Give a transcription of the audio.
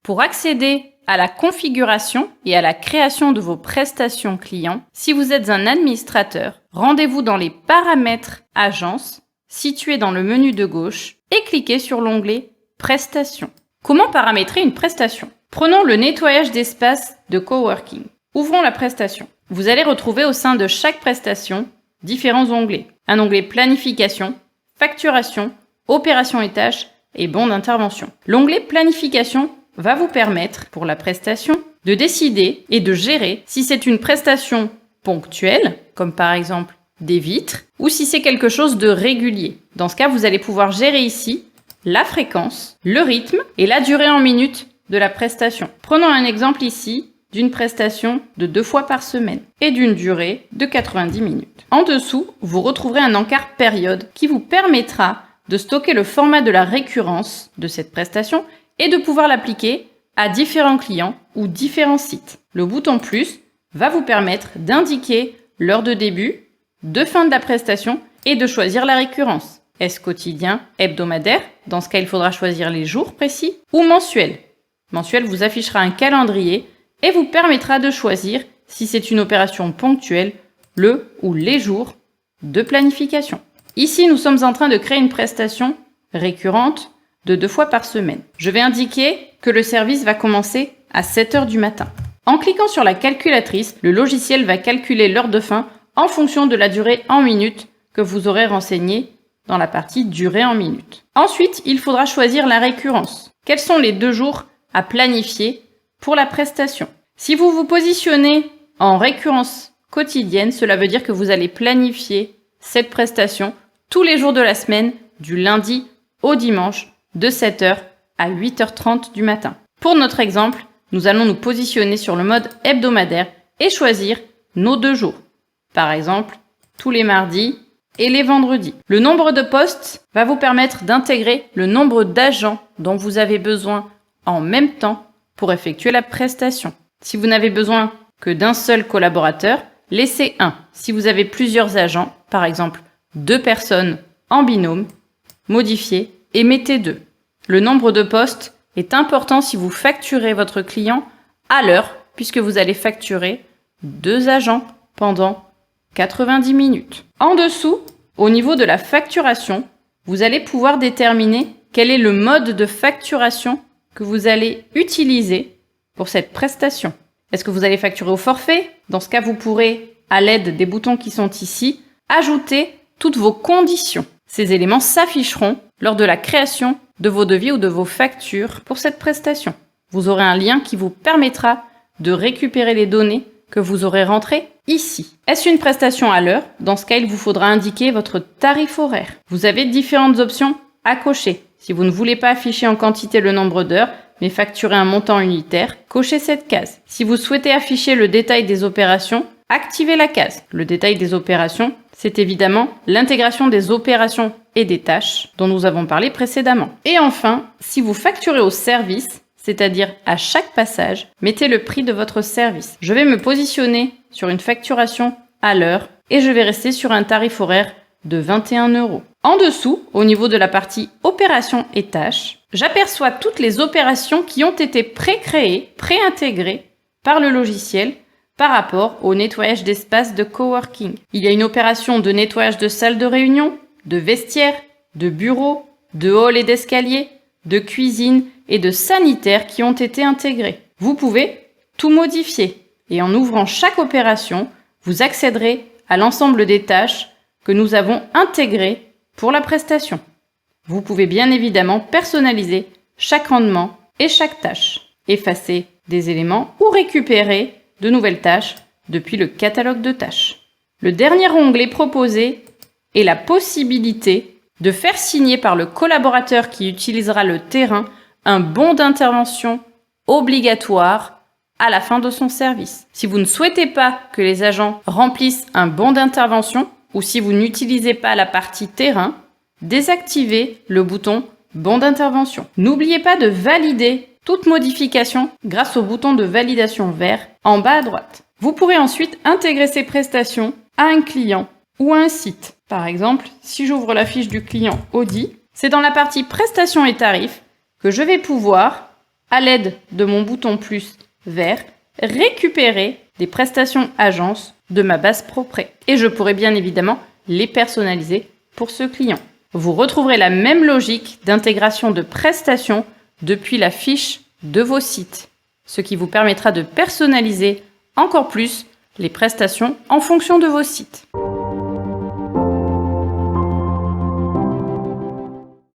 Pour accéder à la configuration et à la création de vos prestations clients, si vous êtes un administrateur, rendez-vous dans les paramètres Agence, situés dans le menu de gauche, et cliquez sur l'onglet Prestations. Comment paramétrer une prestation? Prenons le nettoyage d'espace de coworking. Ouvrons la prestation. Vous allez retrouver au sein de chaque prestation différents onglets. Un onglet Planification, Facturation, Opérations et tâches et Bons d'intervention. L'onglet Planification va vous permettre, pour la prestation, de décider et de gérer si c'est une prestation ponctuelle, comme par exemple des vitres, ou si c'est quelque chose de régulier. Dans ce cas, vous allez pouvoir gérer ici la fréquence, le rythme et la durée en minutes de la prestation. Prenons un exemple ici d'une prestation de 2 fois par semaine et d'une durée de 90 minutes. En dessous, vous retrouverez un encart période qui vous permettra de stocker le format de la récurrence de cette prestation et de pouvoir l'appliquer à différents clients ou différents sites. Le bouton plus va vous permettre d'indiquer l'heure de début, de fin de la prestation et de choisir la récurrence. Est-ce quotidien, hebdomadaire? Dans ce cas, il faudra choisir les jours précis ou mensuel. Mensuel vous affichera un calendrier et vous permettra de choisir si c'est une opération ponctuelle, le ou les jours de planification. Ici, nous sommes en train de créer une prestation récurrente de 2 fois par semaine. Je vais indiquer que le service va commencer à 7 heures du matin. En cliquant sur la calculatrice, le logiciel va calculer l'heure de fin en fonction de la durée en minutes que vous aurez renseignée dans la partie durée en minutes. Ensuite, il faudra choisir la récurrence. Quels sont les 2 jours à planifier pour la prestation? Si vous vous positionnez en récurrence quotidienne, cela veut dire que vous allez planifier cette prestation tous les jours de la semaine, du lundi au dimanche, de 7h à 8h30 du matin. Pour notre exemple, nous allons nous positionner sur le mode hebdomadaire et choisir nos 2 jours. Par exemple, tous les mardis et les vendredis. Le nombre de postes va vous permettre d'intégrer le nombre d'agents dont vous avez besoin en même temps pour effectuer la prestation. Si vous n'avez besoin que d'un seul collaborateur, laissez 1. Si vous avez plusieurs agents, par exemple 2 personnes en binôme, modifiez et mettez 2. Le nombre de postes est important si vous facturez votre client à l'heure, puisque vous allez facturer 2 agents pendant 90 minutes. En dessous, au niveau de la facturation, vous allez pouvoir déterminer quel est le mode de facturation que vous allez utiliser pour cette prestation. Est-ce que vous allez facturer au forfait? Dans ce cas, vous pourrez, à l'aide des boutons qui sont ici, ajouter toutes vos conditions. Ces éléments s'afficheront lors de la création de vos devis ou de vos factures pour cette prestation. Vous aurez un lien qui vous permettra de récupérer les données que vous aurez rentrées ici. Est-ce une prestation à l'heure? Dans ce cas, il vous faudra indiquer votre tarif horaire. Vous avez différentes options à cocher. Si vous ne voulez pas afficher en quantité le nombre d'heures, mais facturer un montant unitaire, cochez cette case. Si vous souhaitez afficher le détail des opérations, activez la case. Le détail des opérations, c'est évidemment l'intégration des opérations et des tâches dont nous avons parlé précédemment. Et enfin, si vous facturez au service, c'est-à-dire à chaque passage, mettez le prix de votre service. Je vais me positionner sur une facturation à l'heure et je vais rester sur un tarif horaire de 21 €. En dessous, au niveau de la partie opérations et tâches, j'aperçois toutes les opérations qui ont été pré-créées, pré-intégrées par le logiciel par rapport au nettoyage d'espace de coworking. Il y a une opération de nettoyage de salle de réunion, de vestiaire, de bureau, de hall et d'escalier, de cuisine et de sanitaire qui ont été intégrés. Vous pouvez tout modifier et en ouvrant chaque opération, vous accéderez à l'ensemble des tâches que nous avons intégrées pour la prestation. Vous pouvez bien évidemment personnaliser chaque rendement et chaque tâche, effacer des éléments ou récupérer de nouvelles tâches depuis le catalogue de tâches. Le dernier onglet proposé est la possibilité de faire signer par le collaborateur qui utilisera le terrain un bon d'intervention obligatoire à la fin de son service. Si vous ne souhaitez pas que les agents remplissent un bon d'intervention ou si vous n'utilisez pas la partie terrain, désactivez le bouton bon d'intervention. N'oubliez pas de valider toute modification grâce au bouton de validation vert en bas à droite. Vous pourrez ensuite intégrer ces prestations à un client ou à un site. Par exemple, si j'ouvre la fiche du client Audi, c'est dans la partie prestations et tarifs que je vais pouvoir à l'aide de mon bouton plus vert, récupérer des prestations agences de ma base ProPré. Et je pourrai bien évidemment les personnaliser pour ce client. Vous retrouverez la même logique d'intégration de prestations depuis la fiche de vos sites, ce qui vous permettra de personnaliser encore plus les prestations en fonction de vos sites.